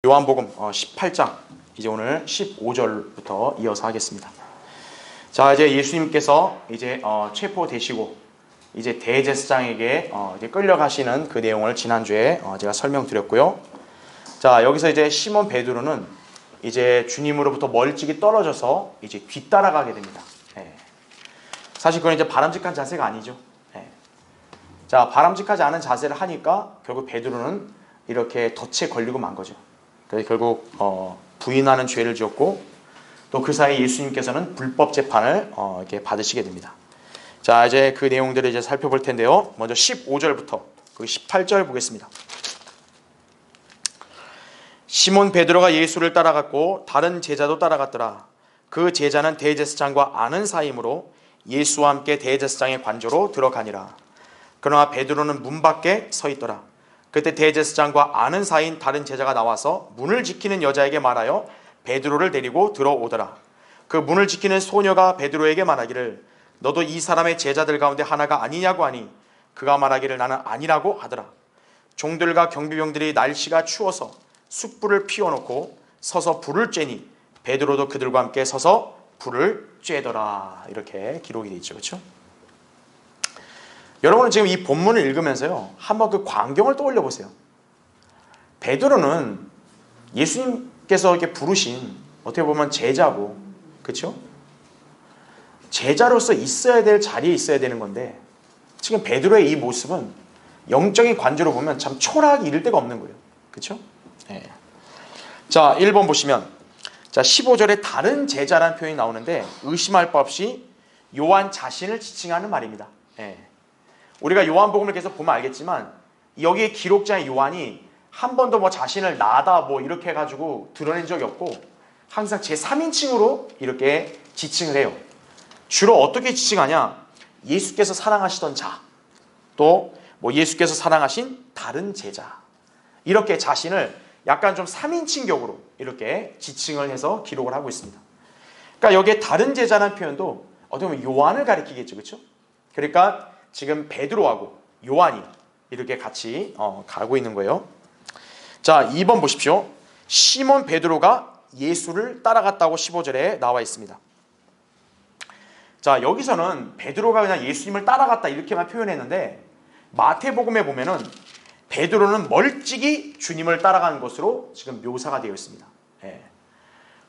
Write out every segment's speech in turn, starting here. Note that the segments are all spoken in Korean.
요한복음 18장 이제 오늘 15절부터 이어서 하겠습니다. 자, 이제 예수님께서 이제 체포되시고 이제 대제사장에게 이제 끌려가시는 그 내용을 지난주에 제가 설명드렸고요. 자, 여기서 이제 시몬 베드로는 이제 주님으로부터 멀찍이 떨어져서 이제 뒤따라가게 됩니다. 사실 그건 이제 바람직한 자세가 아니죠. 자, 바람직하지 않은 자세를 하니까 결국 베드로는 이렇게 덫에 걸리고 만 거죠. 그래서 결국 부인하는 죄를 지었고 또 그 사이 예수님께서는 불법 재판을 이렇게 받으시게 됩니다. 자, 이제 그 내용들을 이제 살펴볼 텐데요. 먼저 15절부터 그 18절 보겠습니다. 시몬 베드로가 예수를 따라갔고 다른 제자도 따라갔더라. 그 제자는 대제사장과 아는 사이므로 예수와 함께 대제사장의 관저로 들어가니라. 그러나 베드로는 문 밖에 서 있더라. 그때 대제사장과 아는 사이인 다른 제자가 나와서 문을 지키는 여자에게 말하여 베드로를 데리고 들어오더라. 그 문을 지키는 소녀가 베드로에게 말하기를 너도 이 사람의 제자들 가운데 하나가 아니냐고 하니 그가 말하기를 나는 아니라고 하더라. 종들과 경비병들이 날씨가 추워서 숯불을 피워놓고 서서 불을 쬐니 베드로도 그들과 함께 서서 불을 쬐더라. 이렇게 기록이 되어 있죠. 그렇죠? 여러분은 지금 이 본문을 읽으면서요, 한번 그 광경을 떠올려 보세요. 베드로는 예수님께서 이렇게 부르신 어떻게 보면 제자고, 그렇죠? 제자로서 있어야 될 자리에 있어야 되는 건데 지금 베드로의 이 모습은 영적인 관조로 보면 참 초라하기 이를 데가 없는 거예요. 그렇죠? 자, 1번 보시면 자 15절에 다른 제자라는 표현이 나오는데 의심할 바 없이 요한 자신을 지칭하는 말입니다. 우리가 요한복음을 계속 보면 알겠지만 여기에 기록자인 요한이 한 번도 뭐 자신을 나다 뭐 이렇게 해가지고 드러낸 적이 없고 항상 제3인칭으로 이렇게 지칭을 해요. 주로 어떻게 지칭하냐? 예수께서 사랑하시던 자, 또 뭐 예수께서 사랑하신 다른 제자, 이렇게 자신을 약간 좀 3인칭격으로 이렇게 지칭을 해서 기록을 하고 있습니다. 그러니까 여기에 다른 제자라는 표현도 어떻게 보면 요한을 가리키겠죠. 그렇죠? 그러니까 지금 베드로하고 요한이 이렇게 같이 가고 있는 거예요. 자, 2번 보십시오. 시몬 베드로가 예수를 따라갔다고 15절에 나와 있습니다. 자, 여기서는 베드로가 그냥 예수님을 따라갔다 이렇게만 표현했는데 마태복음에 보면은 베드로는 멀찍이 주님을 따라가는 것으로 지금 묘사가 되어 있습니다.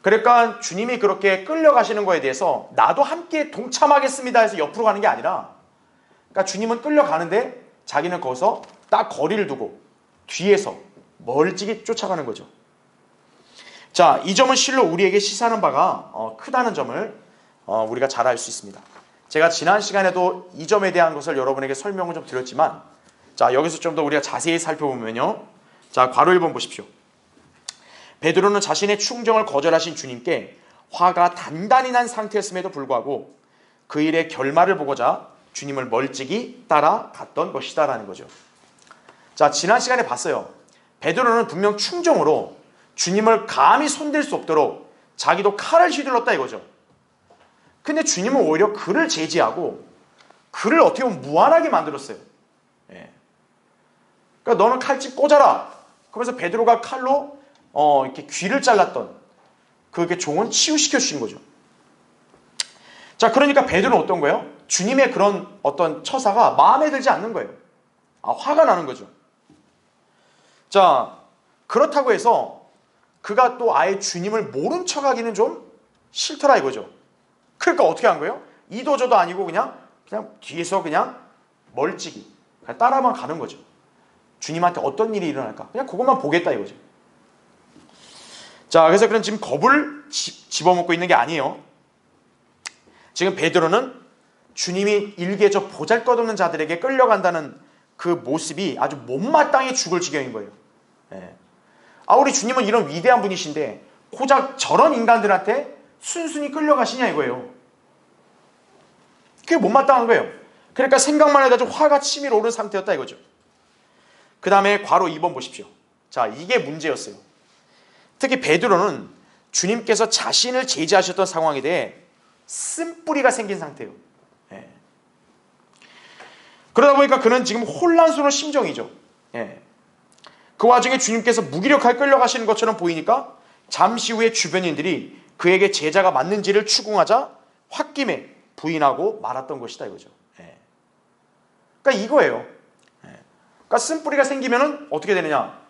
그러니까 주님이 그렇게 끌려가시는 거에 대해서 나도 함께 동참하겠습니다 해서 옆으로 가는 게 아니라, 그러니까 주님은 끌려가는데 자기는 거기서 딱 거리를 두고 뒤에서 멀찍이 쫓아가는 거죠. 자, 이 점은 실로 우리에게 시사하는 바가 크다는 점을 우리가 잘 알 수 있습니다. 제가 지난 시간에도 이 점에 대한 것을 여러분에게 설명을 좀 드렸지만, 자, 여기서 좀 더 우리가 자세히 살펴보면요. 자, 괄호 1번 보십시오. 베드로는 자신의 충정을 거절하신 주님께 화가 단단히 난 상태였음에도 불구하고 그 일의 결말을 보고자 주님을 멀찍이 따라갔던 것이다라는 거죠. 자, 지난 시간에 봤어요. 베드로는 분명 충정으로 주님을 감히 손댈 수 없도록 자기도 칼을 휘둘렀다 이거죠. 근데 주님은 오히려 그를 제지하고 그를 어떻게 보면 무한하게 만들었어요. 그러니까 너는 칼집 꽂아라. 그러면서 베드로가 칼로 이렇게 귀를 잘랐던 그렇게 종은 치유시켜 주신 거죠. 자, 그러니까 베드로는 어떤 거예요? 주님의 그런 어떤 처사가 마음에 들지 않는 거예요. 화가 나는 거죠. 자, 그렇다고 해서 그가 또 아예 주님을 모른 척하기는 좀 싫더라 이거죠. 그러니까 어떻게 한 거예요? 이도저도 아니고 그냥 뒤에서 그냥 멀찍이 그냥 따라만 가는 거죠. 주님한테 어떤 일이 일어날까? 그냥 그것만 보겠다 이거죠. 자, 그래서 그런 지금 겁을 집어먹고 있는 게 아니에요. 지금 베드로는 주님이 일개 저 보잘것없는 자들에게 끌려간다는 그 모습이 아주 못마땅히 죽을 지경인 거예요. 우리 주님은 이런 위대한 분이신데 고작 저런 인간들한테 순순히 끌려가시냐 이거예요. 그게 못마땅한 거예요. 그러니까 생각만 해도 화가 치밀어 오른 상태였다 이거죠. 그 다음에 괄호 2번 보십시오. 자, 이게 문제였어요. 특히 베드로는 주님께서 자신을 제지하셨던 상황에 대해 쓴뿌리가 생긴 상태예요. 그러다 보니까 그는 지금 혼란스러운 심정이죠. 그 와중에 주님께서 무기력하게 끌려가시는 것처럼 보이니까 잠시 후에 주변인들이 그에게 제자가 맞는지를 추궁하자 홧김에 부인하고 말았던 것이다 이거죠. 그러니까 이거예요. 그러니까 쓴뿌리가 생기면은 어떻게 되느냐?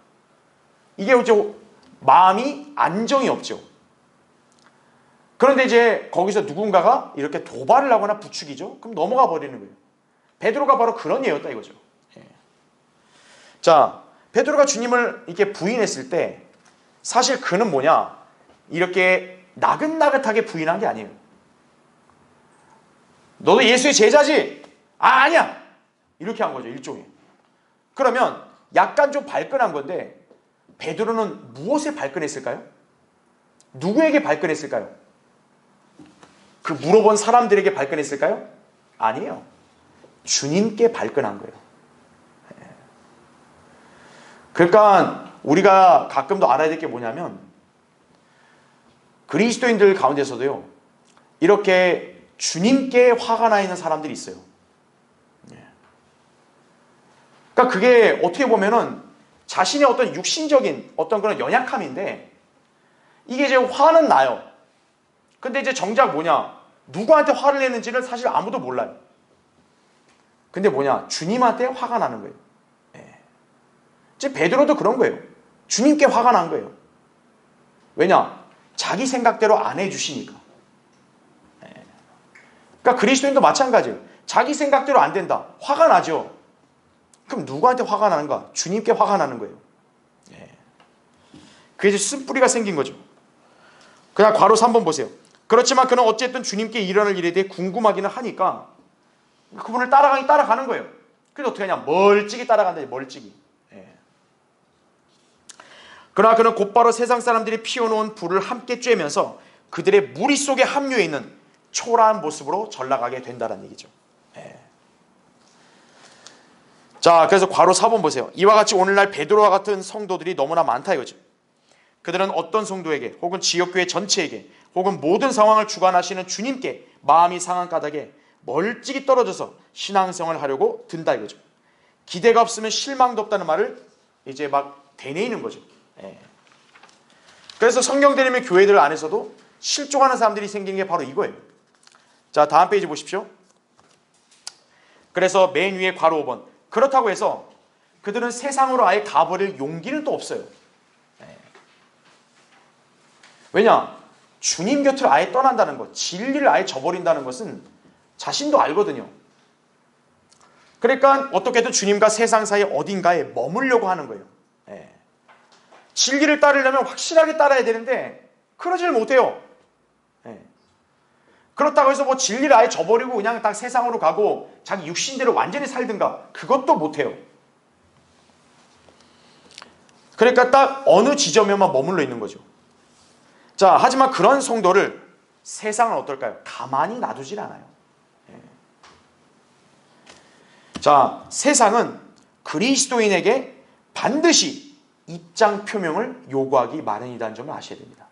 이게 이제 마음이 안정이 없죠. 그런데 이제 거기서 누군가가 이렇게 도발을 하거나 부추기죠. 그럼 넘어가 버리는 거예요. 베드로가 바로 그런 예였다 이거죠. 자, 베드로가 주님을 이렇게 부인했을 때 사실 그는 뭐냐? 이렇게 나긋나긋하게 부인한 게 아니에요. 너도 예수의 제자지? 아니야. 이렇게 한 거죠, 일종의. 그러면 약간 좀 발끈한 건데 베드로는 무엇에 발끈했을까요? 누구에게 발끈했을까요? 그 물어본 사람들에게 발끈했을까요? 아니에요. 주님께 발끈한 거예요. 그러니까 우리가 가끔 더 알아야 될 게 뭐냐면 그리스도인들 가운데서도요, 이렇게 주님께 화가 나 있는 사람들이 있어요. 그러니까 그게 어떻게 보면은 자신의 어떤 육신적인 어떤 그런 연약함인데 이게 이제 화는 나요. 근데 이제 정작 뭐냐? 누구한테 화를 내는지를 사실 아무도 몰라요. 근데 뭐냐? 주님한테 화가 나는 거예요. 이제 베드로도 그런 거예요. 주님께 화가 난 거예요. 왜냐? 자기 생각대로 안 해주시니까. 그러니까 그리스도인도 마찬가지예요. 자기 생각대로 안 된다. 화가 나죠. 그럼 누구한테 화가 나는가? 주님께 화가 나는 거예요. 그게 이제 쓴뿌리가 생긴 거죠. 그냥 괄호 3번 보세요. 그렇지만 그는 어쨌든 주님께 일어날 일에 대해 궁금하기는 하니까 그분을 따라가는 거예요. 그래서 어떻게 하냐? 멀찍이 따라간다. 멀찍이. 그러나 그는 곧바로 세상 사람들이 피워놓은 불을 함께 쬐면서 그들의 무리 속에 합류해 있는 초라한 모습으로 전락하게 된다는 얘기죠. 자, 그래서 괄호 4번 보세요. 이와 같이 오늘날 베드로와 같은 성도들이 너무나 많다 이거죠. 그들은 어떤 성도에게 혹은 지역교회 전체에게 혹은 모든 상황을 주관하시는 주님께 마음이 상한 까닭에 멀찍이 떨어져서 신앙생활을 하려고 든다 이거죠. 기대가 없으면 실망도 없다는 말을 이제 막 되뇌이는 거죠. 그래서 성경대리면 교회들 안에서도 실족하는 사람들이 생기는 게 바로 이거예요. 자, 다음 페이지 보십시오. 그래서 맨 위에 괄호 5번. 그렇다고 해서 그들은 세상으로 아예 가버릴 용기는 또 없어요. 왜냐? 주님 곁을 아예 떠난다는 것, 진리를 아예 저버린다는 것은 자신도 알거든요. 그러니까 어떻게든 주님과 세상 사이 어딘가에 머물려고 하는 거예요. 진리를 따르려면 확실하게 따라야 되는데 그러지를 못해요. 그렇다고 해서 뭐 진리를 아예 저버리고 그냥 딱 세상으로 가고 자기 육신대로 완전히 살든가 그것도 못해요. 그러니까 딱 어느 지점에만 머물러 있는 거죠. 자, 하지만 그런 성도를 세상은 어떨까요? 가만히 놔두질 않아요. 자, 세상은 그리스도인에게 반드시 입장 표명을 요구하기 마련이라는 점을 아셔야 됩니다.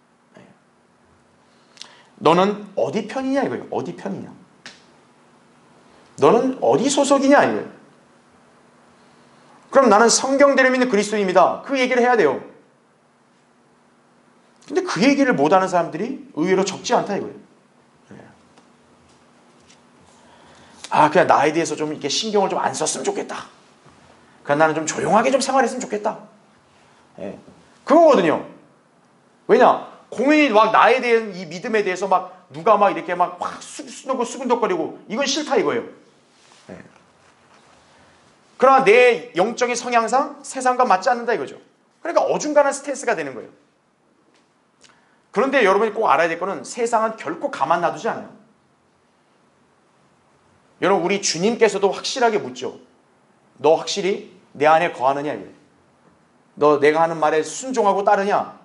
너는 어디 편이냐 이거예요. 어디 편이냐. 너는 어디 소속이냐 이거예요. 그럼 나는 성경대로 믿는 그리스도인입니다. 그 얘기를 해야 돼요. 근데 그 얘기를 못하는 사람들이 의외로 적지 않다 이거예요. 그냥 나에 대해서 좀 이렇게 신경을 좀 안 썼으면 좋겠다. 그냥 나는 좀 조용하게 좀 생활했으면 좋겠다. 그거거든요. 왜냐? 공연이 막 나에 대한 이 믿음에 대해서 막 누가 막 이렇게 막 수근덕거리고 이건 싫다 이거예요. 그러나 내 영적인 성향상 세상과 맞지 않는다 이거죠. 그러니까 어중간한 스트레스가 되는 거예요. 그런데 여러분이 꼭 알아야 될 거는 세상은 결코 가만 놔두지 않아요. 여러분, 우리 주님께서도 확실하게 묻죠. 너 확실히 내 안에 거하느냐 이거예요. 너 내가 하는 말에 순종하고 따르냐?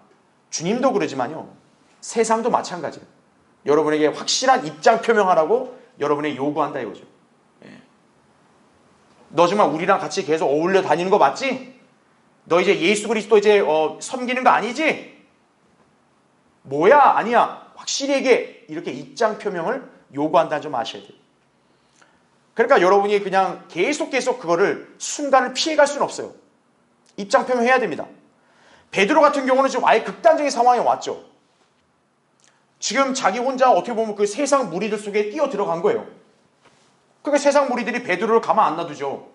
주님도 그러지만요, 세상도 마찬가지예요. 여러분에게 확실한 입장 표명하라고 여러분에게 요구한다 이거죠. 너 정말 우리랑 같이 계속 어울려 다니는 거 맞지? 너 이제 예수 그리스도 이제 섬기는 거 아니지? 뭐야? 아니야. 확실히 얘기해. 이렇게 입장 표명을 요구한다는 점 아셔야 돼요. 그러니까 여러분이 그냥 계속 그거를 순간을 피해갈 수는 없어요. 입장 표명해야 됩니다. 베드로 같은 경우는 지금 아예 극단적인 상황에 왔죠. 지금 자기 혼자 어떻게 보면 그 세상 무리들 속에 뛰어 들어간 거예요. 그러니까 세상 무리들이 베드로를 가만 안 놔두죠.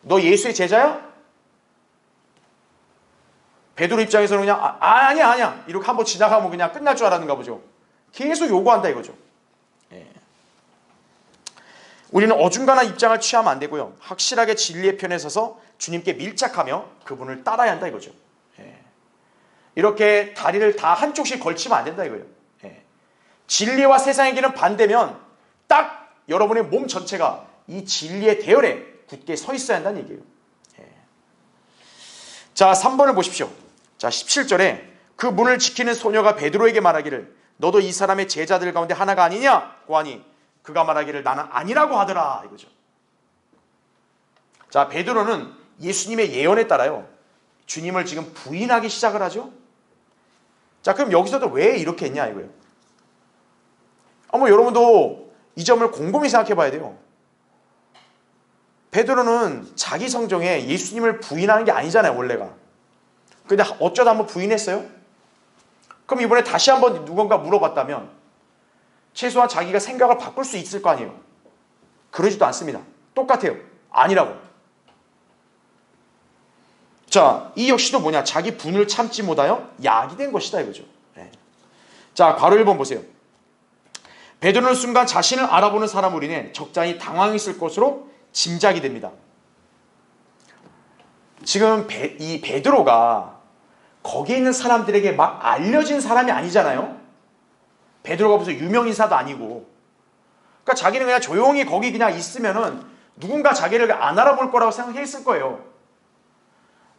너 예수의 제자야? 베드로 입장에서는 그냥 아니야 이렇게 한번 지나가면 그냥 끝날 줄 알았는가 보죠. 계속 요구한다 이거죠. 예. 우리는 어중간한 입장을 취하면 안 되고요. 확실하게 진리의 편에 서서 주님께 밀착하며 그분을 따라야 한다 이거죠. 예. 이렇게 다리를 다 한쪽씩 걸치면 안 된다 이거예요. 예. 진리와 세상의 길은 반대면 딱 여러분의 몸 전체가 이 진리의 대열에 굳게 서 있어야 한다는 얘기예요. 예. 자, 3번을 보십시오. 자, 17절에 그 문을 지키는 소녀가 베드로에게 말하기를 너도 이 사람의 제자들 가운데 하나가 아니냐고 하니 그가 말하기를 나는 아니라고 하더라 이거죠. 자, 베드로는 예수님의 예언에 따라요 주님을 지금 부인하기 시작을 하죠. 자, 그럼 여기서도 왜 이렇게 했냐 이거예요. 여러분도 이 점을 곰곰이 생각해 봐야 돼요. 베드로는 자기 성정에 예수님을 부인하는 게 아니잖아요 원래가. 근데 어쩌다 한번 부인했어요? 그럼 이번에 다시 한번 누군가 물어봤다면 최소한 자기가 생각을 바꿀 수 있을 거 아니에요. 그러지도 않습니다. 똑같아요. 아니라고. 자, 이 역시도 뭐냐? 자기 분을 참지 못하여 약이 된 것이다 이거죠. 네. 자, 괄호 1번 보세요. 베드로는 순간 자신을 알아보는 사람으로 인해 적잖이 당황했을 것으로 짐작이 됩니다. 지금 이 베드로가 거기에 있는 사람들에게 막 알려진 사람이 아니잖아요. 베드로가 무슨 유명인사도 아니고. 그러니까 자기는 그냥 조용히 거기 그냥 있으면은 누군가 자기를 안 알아볼 거라고 생각했을 거예요.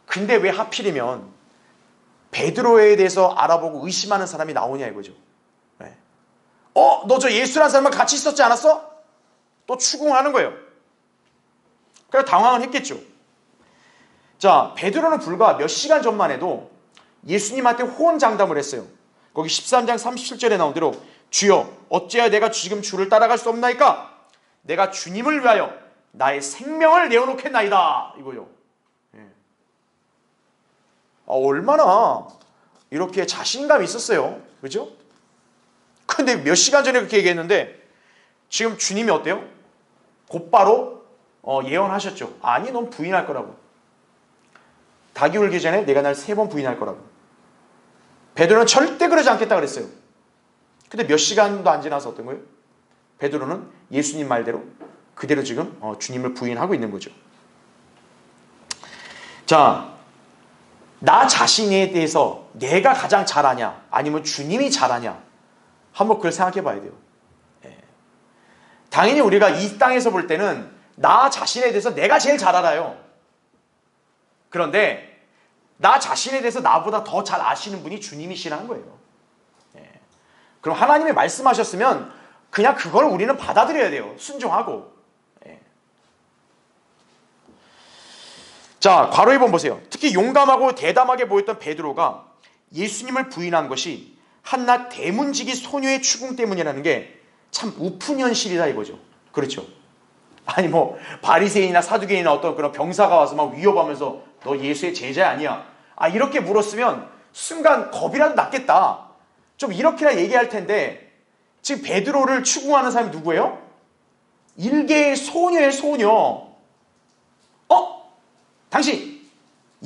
근데 왜 하필이면 베드로에 대해서 알아보고 의심하는 사람이 나오냐 이거죠. 네. 너 저 예수라는 사람과 같이 있었지 않았어? 또 추궁하는 거예요. 그래서 당황을 했겠죠. 자, 베드로는 불과 몇 시간 전만 해도 예수님한테 호언장담을 했어요. 거기 13장 37절에 나온 대로 주여 어찌하여 내가 지금 주를 따라갈 수 없나이까? 내가 주님을 위하여 나의 생명을 내어놓겠나이다 이거요. 예. 얼마나 이렇게 자신감이 있었어요. 그죠? 근데 몇 시간 전에 그렇게 얘기했는데 지금 주님이 어때요? 곧바로 예언하셨죠. 아니 넌 부인할 거라고. 닭이 울기 전에 내가 날 3번 부인할 거라고. 베드로는 절대 그러지 않겠다 그랬어요. 근데 몇 시간도 안 지나서 어떤 거예요? 베드로는 예수님 말대로 그대로 지금 주님을 부인하고 있는 거죠. 자, 나 자신에 대해서 내가 가장 잘하냐 아니면 주님이 잘하냐 한번 그걸 생각해 봐야 돼요. 예. 당연히 우리가 이 땅에서 볼 때는 나 자신에 대해서 내가 제일 잘 알아요. 그런데 나 자신에 대해서 나보다 더 잘 아시는 분이 주님이시라는 거예요. 예. 그럼 하나님이 말씀하셨으면 그냥 그걸 우리는 받아들여야 돼요. 순종하고. 예. 자, 괄호 2번 보세요. 특히 용감하고 대담하게 보였던 베드로가 예수님을 부인한 것이 한낱 대문지기 소녀의 추궁 때문이라는 게 참 우픈 현실이다 이거죠. 그렇죠. 아니 바리새인이나 사두개인이나 어떤 그런 병사가 와서 막 위협하면서 너 예수의 제자 아니야? 이렇게 물었으면 순간 겁이라도 났겠다. 좀 이렇게나 얘기할 텐데 지금 베드로를 추궁하는 사람이 누구예요? 일개의 소녀의 소녀. 당신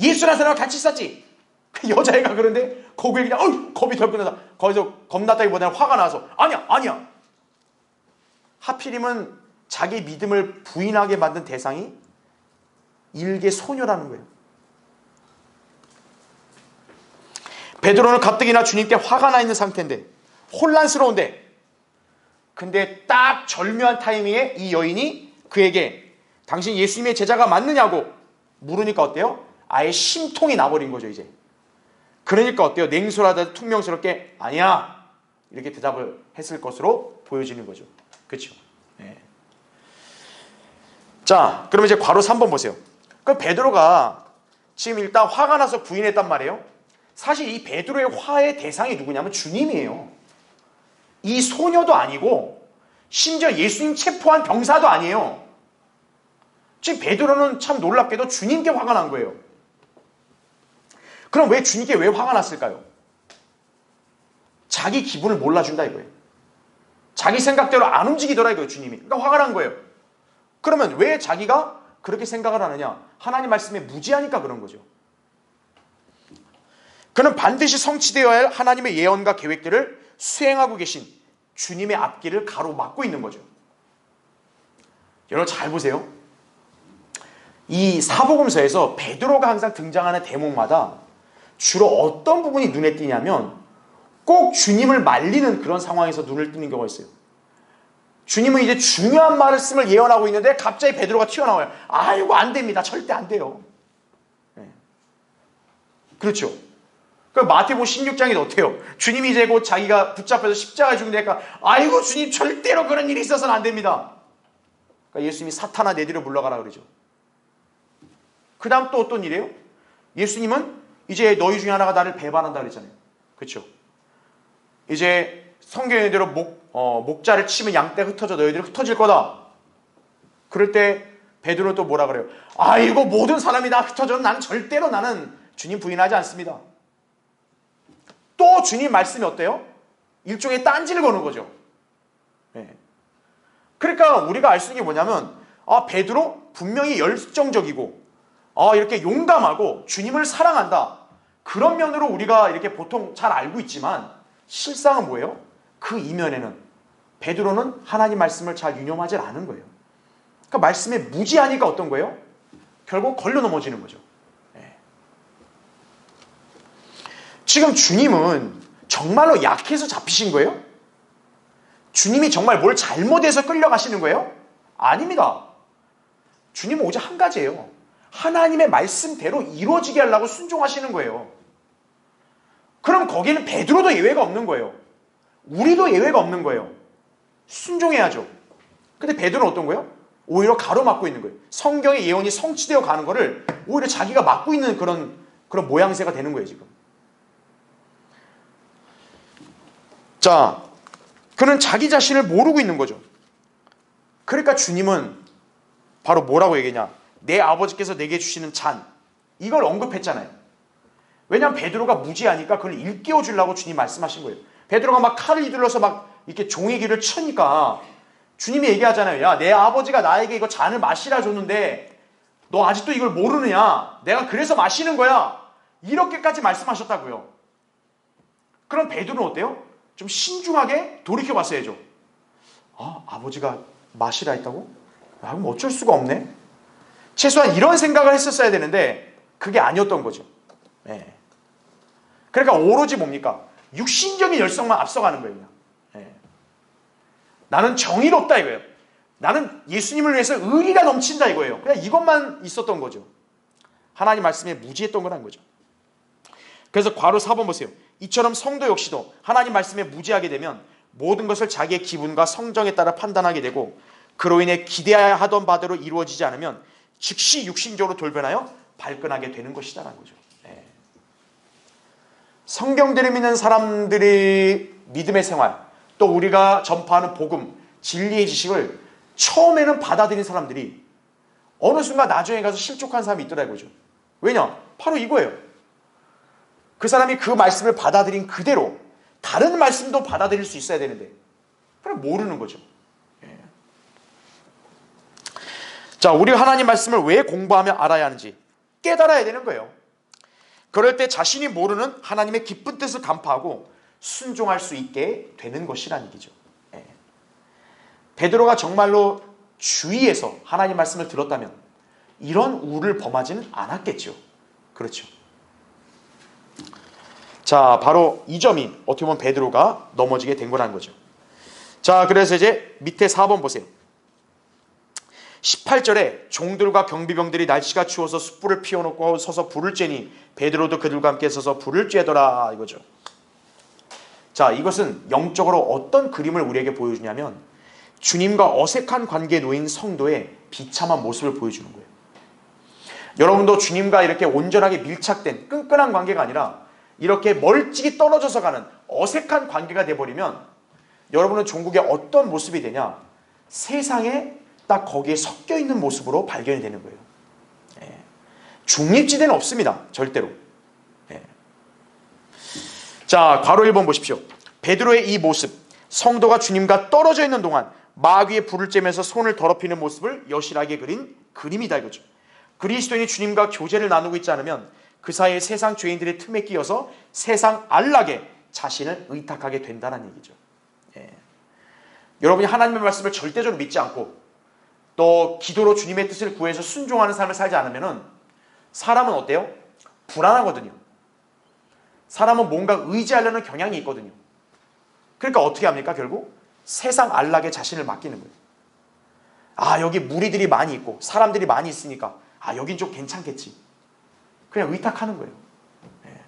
예수라는 사람과 같이 있었지? 그 여자애가 그런데 거기에 그냥 겁이 덜컥 나서 거기서 겁났다기보다는 화가 나서 아니야. 하필이면 자기 믿음을 부인하게 만든 대상이 일개 소녀라는 거예요. 베드로는 가뜩이나 주님께 화가 나 있는 상태인데 혼란스러운데 근데 딱 절묘한 타이밍에 이 여인이 그에게 당신 예수님의 제자가 맞느냐고 물으니까 어때요? 아예 심통이 나버린 거죠 이제. 그러니까 어때요? 냉소하다 퉁명스럽게 아니야 이렇게 대답을 했을 것으로 보여지는 거죠. 그렇죠? 네. 자, 그러면 이제 괄호 3번 보세요. 그럼 베드로가 지금 일단 화가 나서 부인했단 말이에요. 사실 이 베드로의 화의 대상이 누구냐면 주님이에요. 이 소녀도 아니고 심지어 예수님 체포한 병사도 아니에요. 지금 베드로는 참 놀랍게도 주님께 화가 난 거예요. 그럼 왜 주님께 왜 화가 났을까요? 자기 기분을 몰라준다 이거예요. 자기 생각대로 안 움직이더라 이거예요, 주님이. 그러니까 화가 난 거예요. 그러면 왜 자기가 그렇게 생각을 하느냐? 하나님 말씀에 무지하니까 그런 거죠. 그는 반드시 성취되어야 할 하나님의 예언과 계획들을 수행하고 계신 주님의 앞길을 가로막고 있는 거죠. 여러분 잘 보세요. 이 사복음서에서 베드로가 항상 등장하는 대목마다 주로 어떤 부분이 눈에 띄냐면 꼭 주님을 말리는 그런 상황에서 눈을 뜨는 경우가 있어요. 주님은 이제 중요한 말씀을 예언하고 있는데 갑자기 베드로가 튀어나와요. 아이고 안 됩니다. 절대 안 돼요. 네. 그렇죠. 그 마태복음 16장이 어때요? 주님이 이제 곧 자기가 붙잡혀서 십자가에 죽는다니까 아이고 주님 절대로 그런 일이 있어서는 안 됩니다. 그러니까 예수님이 사탄아 내 뒤로 물러가라 그러죠. 그 다음 또 어떤 일이에요? 예수님은 이제 너희 중에 하나가 나를 배반한다 그랬잖아요. 그렇죠? 이제 성경에 대로 목자를 치면 양떼가 흩어져 너희들이 흩어질 거다. 그럴 때 베드로는 또 뭐라 그래요? 아이고 모든 사람이 다 흩어져도 나는 절대로 나는 주님 부인하지 않습니다. 또 주님 말씀이 어때요? 일종의 딴지를 거는 거죠. 네. 그러니까 우리가 알 수 있는 게 뭐냐면 베드로 분명히 열정적이고 이렇게 용감하고 주님을 사랑한다. 그런 면으로 우리가 이렇게 보통 잘 알고 있지만 실상은 뭐예요? 그 이면에는 베드로는 하나님 말씀을 잘 유념하지 않은 거예요. 그러니까 말씀에 무지하니까 어떤 거예요? 결국 걸려 넘어지는 거죠. 네. 지금 주님은 정말로 약해서 잡히신 거예요? 주님이 정말 뭘 잘못해서 끌려가시는 거예요? 아닙니다. 주님은 오직 한 가지예요. 하나님의 말씀대로 이루어지게 하려고 순종하시는 거예요. 그럼 거기는 베드로도 예외가 없는 거예요. 우리도 예외가 없는 거예요. 순종해야죠. 근데 베드로는 어떤 거예요? 오히려 가로막고 있는 거예요. 성경의 예언이 성취되어 가는 거를 오히려 자기가 막고 있는 그런 모양새가 되는 거예요, 지금. 자, 그는 자기 자신을 모르고 있는 거죠. 그러니까 주님은 바로 뭐라고 얘기했냐? 내 아버지께서 내게 주시는 잔, 이걸 언급했잖아요. 왜냐하면 베드로가 무지하니까 그걸 일깨워 주려고 주님 말씀하신 거예요. 베드로가 막 칼을 휘둘러서 막 이렇게 종의 귀를 쳐니까 주님이 얘기하잖아요. 야, 내 아버지가 나에게 이거 잔을 마시라 줬는데 너 아직도 이걸 모르느냐? 내가 그래서 마시는 거야. 이렇게까지 말씀하셨다고요. 그럼 베드로는 어때요? 좀 신중하게 돌이켜 봤어야죠. 아버지가 마시라 했다고? 그럼 어쩔 수가 없네. 최소한 이런 생각을 했었어야 되는데 그게 아니었던 거죠. 네. 그러니까 오로지 뭡니까? 육신적인 열성만 앞서가는 거예요. 그냥. 네. 나는 정의롭다 이거예요. 나는 예수님을 위해서 의리가 넘친다 이거예요. 그냥 이것만 있었던 거죠. 하나님 말씀에 무지했던 거란 거죠. 그래서 괄호 4번 보세요. 이처럼 성도 역시도 하나님 말씀에 무지하게 되면 모든 것을 자기의 기분과 성정에 따라 판단하게 되고 그로 인해 기대해야 하던 바대로 이루어지지 않으면 즉시 육신적으로 돌변하여 발끈하게 되는 것이다라는 거죠. 네. 성경들을 믿는 사람들의 믿음의 생활, 또 우리가 전파하는 복음, 진리의 지식을 처음에는 받아들인 사람들이 어느 순간 나중에 가서 실족한 사람이 있더라고요. 왜냐? 바로 이거예요. 그 사람이 그 말씀을 받아들인 그대로 다른 말씀도 받아들일 수 있어야 되는데 그럼 모르는 거죠. 예. 자, 우리가 하나님 말씀을 왜 공부하며 알아야 하는지 깨달아야 되는 거예요. 그럴 때 자신이 모르는 하나님의 기쁜 뜻을 간파하고 순종할 수 있게 되는 것이라는 얘기죠. 예. 베드로가 정말로 주의해서 하나님 말씀을 들었다면 이런 우를 범하지는 않았겠죠. 그렇죠. 자, 바로 이 점이 어떻게 보면 베드로가 넘어지게 된 거라는 거죠. 자, 그래서 이제 밑에 4번 보세요. 18절에 종들과 경비병들이 날씨가 추워서 숯불을 피워놓고 서서 불을 쬐니 베드로도 그들과 함께 서서 불을 쬐더라 이거죠. 자, 이것은 영적으로 어떤 그림을 우리에게 보여주냐면 주님과 어색한 관계에 놓인 성도의 비참한 모습을 보여주는 거예요. 여러분도 주님과 이렇게 온전하게 밀착된 끈끈한 관계가 아니라 이렇게 멀찍이 떨어져서 가는 어색한 관계가 돼버리면 여러분은 종국의 어떤 모습이 되냐? 세상에 딱 거기에 섞여 있는 모습으로 발견이 되는 거예요. 예. 중립지대는 없습니다. 절대로. 예. 자, 괄호 1번 보십시오. 베드로의 이 모습, 성도가 주님과 떨어져 있는 동안 마귀의 불을 쬐면서 손을 더럽히는 모습을 여실하게 그린 그림이다 이거죠. 그리스도인이 주님과 교제를 나누고 있지 않으면 그 사이에 세상 죄인들의 틈에 끼어서 세상 안락에 자신을 의탁하게 된다는 얘기죠. 예. 여러분이 하나님의 말씀을 절대적으로 믿지 않고 또 기도로 주님의 뜻을 구해서 순종하는 삶을 살지 않으면 사람은 어때요? 불안하거든요. 사람은 뭔가 의지하려는 경향이 있거든요. 그러니까 어떻게 합니까? 결국 세상 안락에 자신을 맡기는 거예요. 아, 여기 무리들이 많이 있고 사람들이 많이 있으니까 아, 여긴 좀 괜찮겠지. 그냥 의탁하는 거예요. 네.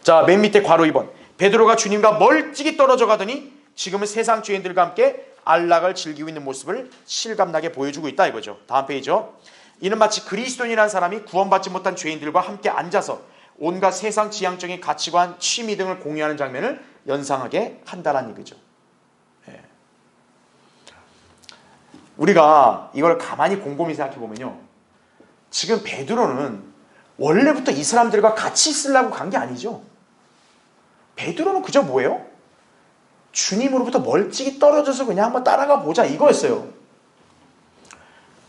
자, 맨 밑에 괄호 2번. 베드로가 주님과 멀찍이 떨어져 가더니 지금은 세상 죄인들과 함께 안락을 즐기고 있는 모습을 실감나게 보여주고 있다 이거죠. 다음 페이지요. 이는 마치 그리스도인이라는 사람이 구원받지 못한 죄인들과 함께 앉아서 온갖 세상 지향적인 가치관, 취미 등을 공유하는 장면을 연상하게 한다는 얘기죠. 네. 우리가 이걸 가만히 곰곰이 생각해 보면요, 지금 베드로는 원래부터 이 사람들과 같이 있으려고 간 게 아니죠. 베드로는 그저 뭐예요? 주님으로부터 멀찍이 떨어져서 그냥 한번 따라가 보자 이거였어요.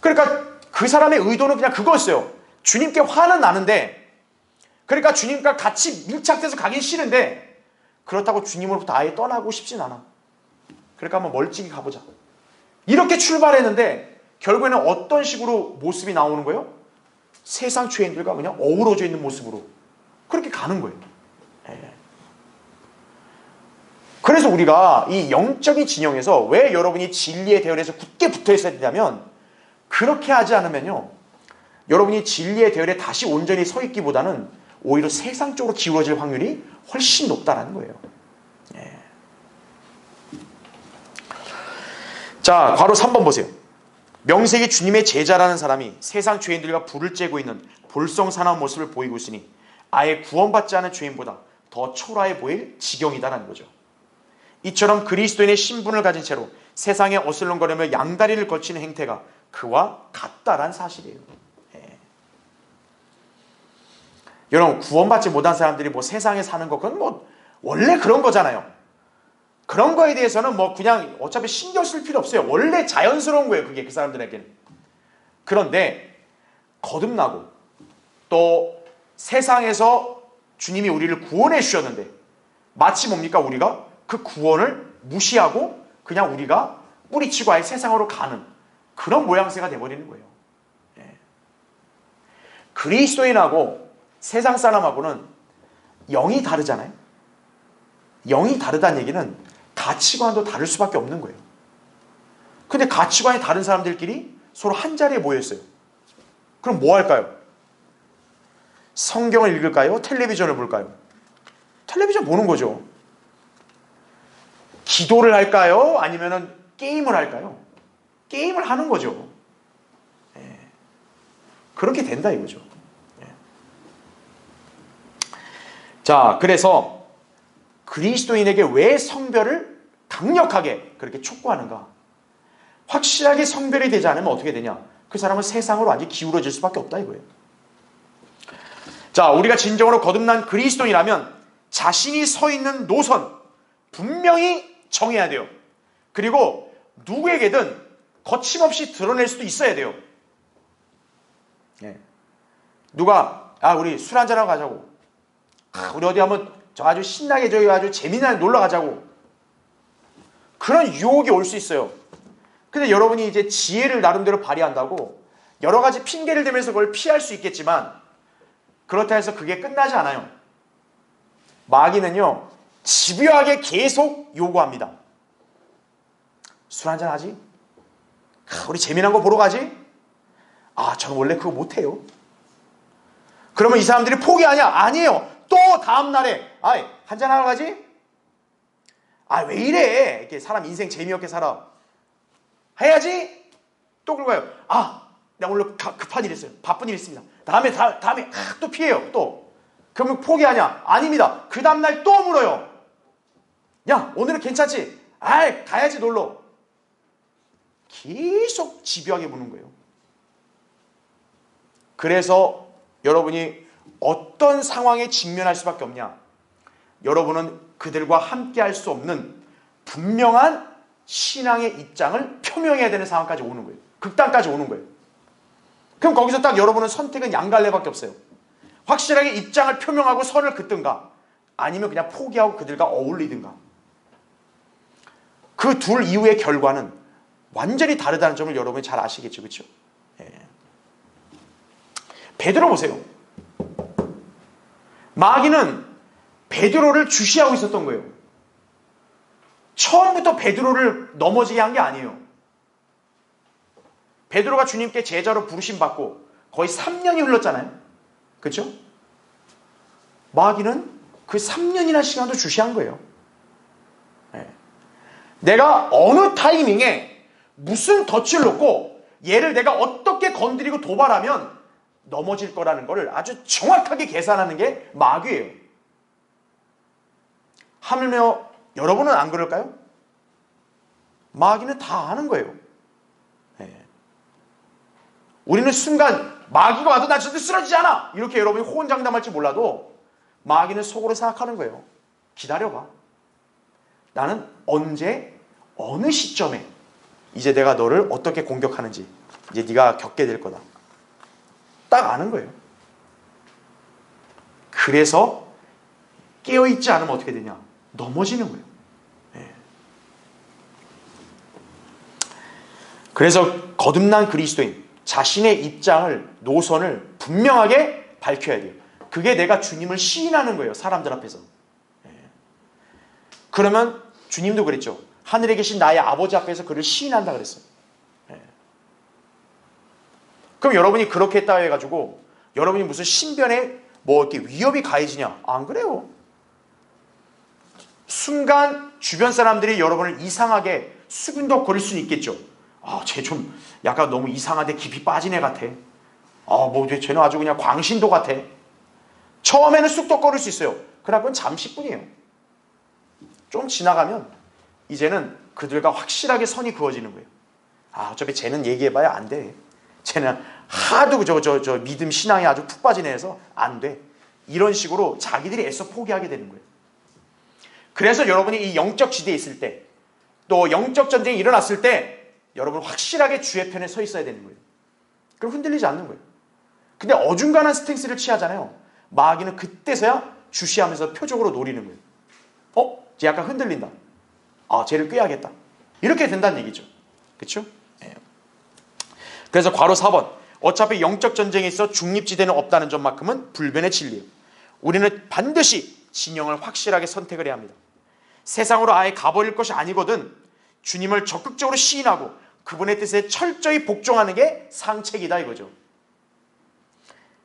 그러니까 그 사람의 의도는 그냥 그거였어요. 주님께 화는 나는데, 그러니까 주님과 같이 밀착돼서 가긴 싫은데 그렇다고 주님으로부터 아예 떠나고 싶진 않아. 그러니까 한번 멀찍이 가보자. 이렇게 출발했는데 결국에는 어떤 식으로 모습이 나오는 거예요? 세상 죄인들과 그냥 어우러져 있는 모습으로 그렇게 가는 거예요. 네. 그래서 우리가 이 영적인 진영에서 왜 여러분이 진리의 대열에서 굳게 붙어 있어야 되냐면, 그렇게 하지 않으면요, 여러분이 진리의 대열에 다시 온전히 서 있기보다는 오히려 세상 쪽으로 기울어질 확률이 훨씬 높다는 거예요. 네. 자, 괄호 3번 보세요. 명색이 주님의 제자라는 사람이 세상 죄인들과 불을 쬐고 있는 볼썽사나운 모습을 보이고 있으니 아예 구원받지 않은 죄인보다 더 초라해 보일 지경이다라는 거죠. 이처럼 그리스도인의 신분을 가진 채로 세상에 어슬렁거리며 양다리를 걸치는 행태가 그와 같다란 사실이에요. 예. 여러분, 구원받지 못한 사람들이 뭐 세상에 사는 거, 그건 뭐 원래 그런 거잖아요. 그런 거에 대해서는 뭐 그냥 어차피 신경 쓸 필요 없어요. 원래 자연스러운 거예요, 그게 그 사람들에게는. 그런데 거듭나고 또 세상에서 주님이 우리를 구원해 주셨는데 마치 뭡니까? 우리가 그 구원을 무시하고 그냥 우리가 뿌리치고 아예 세상으로 가는 그런 모양새가 돼버리는 거예요. 예. 그리스도인하고 세상 사람하고는 영이 다르잖아요. 영이 다르다는 얘기는 가치관도 다를 수밖에 없는 거예요. 근데 가치관이 다른 사람들끼리 서로 한 자리에 모였어요. 그럼 뭐 할까요? 성경을 읽을까요? 텔레비전을 볼까요? 텔레비전 보는 거죠. 기도를 할까요? 아니면 게임을 할까요? 게임을 하는 거죠. 예. 그렇게 된다 이거죠. 예. 자, 그래서 그리스도인에게 왜 성별을 강력하게 그렇게 촉구하는가? 확실하게 성별이 되지 않으면 어떻게 되냐? 그 사람은 세상으로 완전히 기울어질 수밖에 없다 이거예요. 자, 우리가 진정으로 거듭난 그리스도인이라면 자신이 서 있는 노선 분명히 정해야 돼요. 그리고 누구에게든 거침없이 드러낼 수도 있어야 돼요. 네. 누가 우리 술 한잔하고 가자고, 우리 어디 한번 저 아주 신나게 저기 아주 재미나게 놀러 가자고, 그런 유혹이 올 수 있어요. 근데 여러분이 이제 지혜를 나름대로 발휘한다고 여러 가지 핑계를 대면서 그걸 피할 수 있겠지만 그렇다 해서 그게 끝나지 않아요. 마귀는요, 집요하게 계속 요구합니다. 술 한잔 하지? 우리 재미난 거 보러 가지? 저는 원래 그거 못해요. 그러면 이 사람들이 포기하냐? 아니에요. 또 다음날에 한잔 하러 가지? 왜 이래? 이렇게 사람 인생 재미없게 살아. 해야지? 또 그러고 가요. 내가 오늘 급한 일 있어요. 바쁜 일 있습니다. 다음에 또 피해요. 또. 그러면 포기하냐? 아닙니다. 그 다음날 또 물어요. 야, 오늘은 괜찮지? 가야지 놀러. 계속 집요하게 무는 거예요. 그래서 여러분이 어떤 상황에 직면할 수밖에 없냐? 여러분은 그들과 함께 할 수 없는 분명한 신앙의 입장을 표명해야 되는 상황까지 오는 거예요. 극단까지 오는 거예요. 그럼 거기서 딱 여러분은 선택은 양갈래밖에 없어요. 확실하게 입장을 표명하고 선을 긋든가, 아니면 그냥 포기하고 그들과 어울리든가. 그 둘 이후의 결과는 완전히 다르다는 점을 여러분이 잘 아시겠죠, 그렇죠? 예. 베드로 보세요. 마귀는 베드로를 주시하고 있었던 거예요. 처음부터 베드로를 넘어지게 한 게 아니에요. 베드로가 주님께 제자로 부르심 받고 거의 3년이 흘렀잖아요. 그렇죠? 마귀는 그 3년이나 시간도 주시한 거예요. 네. 내가 어느 타이밍에 무슨 덫을 놓고 얘를 내가 어떻게 건드리고 도발하면 넘어질 거라는 것을 아주 정확하게 계산하는 게 마귀예요. 하물며 여러분은 안 그럴까요? 마귀는 다 아는 거예요. 네. 우리는 순간 마귀가 와도 나 절대 쓰러지지 않아! 이렇게 여러분이 호언장담할지 몰라도 마귀는 속으로 생각하는 거예요. 기다려봐. 나는 언제 어느 시점에 이제 내가 너를 어떻게 공격하는지 이제 네가 겪게 될 거다. 딱 아는 거예요. 그래서 깨어있지 않으면 어떻게 되냐? 넘어지는 거예요. 네. 그래서 거듭난 그리스도인, 자신의 입장을, 노선을 분명하게 밝혀야 돼요. 그게 내가 주님을 시인하는 거예요. 사람들 앞에서. 네. 그러면 주님도 그랬죠. 하늘에 계신 나의 아버지 앞에서 그를 시인한다 그랬어요. 네. 그럼 여러분이 그렇게 했다 해가지고 여러분이 무슨 신변에 뭐 이렇게 위협이 가해지냐? 안 그래요. 순간 주변 사람들이 여러분을 이상하게 수근덕거릴 수는 있겠죠. 아, 쟤 좀 약간 너무 이상한데 깊이 빠진 애 같아. 아, 뭐 쟤는 아주 그냥 광신도 같아. 처음에는 쑥덕거릴 수 있어요. 그러나 그건 잠시뿐이에요. 좀 지나가면 이제는 그들과 확실하게 선이 그어지는 거예요. 아, 어차피 쟤는 얘기해봐야 안 돼. 쟤는 하도 저 믿음 신앙에 아주 푹 빠진 애여서 안 돼. 이런 식으로 자기들이 애써 포기하게 되는 거예요. 그래서 여러분이 이 영적 지대에 있을 때, 또 영적 전쟁이 일어났을 때 여러분 확실하게 주의 편에 서 있어야 되는 거예요. 그럼 흔들리지 않는 거예요. 근데 어중간한 스탠스를 취하잖아요. 마귀는 그때서야 주시하면서 표적으로 노리는 거예요. 쟤 약간 흔들린다. 아, 쟤를 꾀야겠다. 이렇게 된다는 얘기죠. 그렇죠? 네. 그래서 괄호 4번. 어차피 영적 전쟁에 있어 중립지대는 없다는 점만큼은 불변의 진리예요. 우리는 반드시 진영을 확실하게 선택을 해야 합니다. 세상으로 아예 가버릴 것이 아니거든 주님을 적극적으로 시인하고 그분의 뜻에 철저히 복종하는 게 상책이다 이거죠.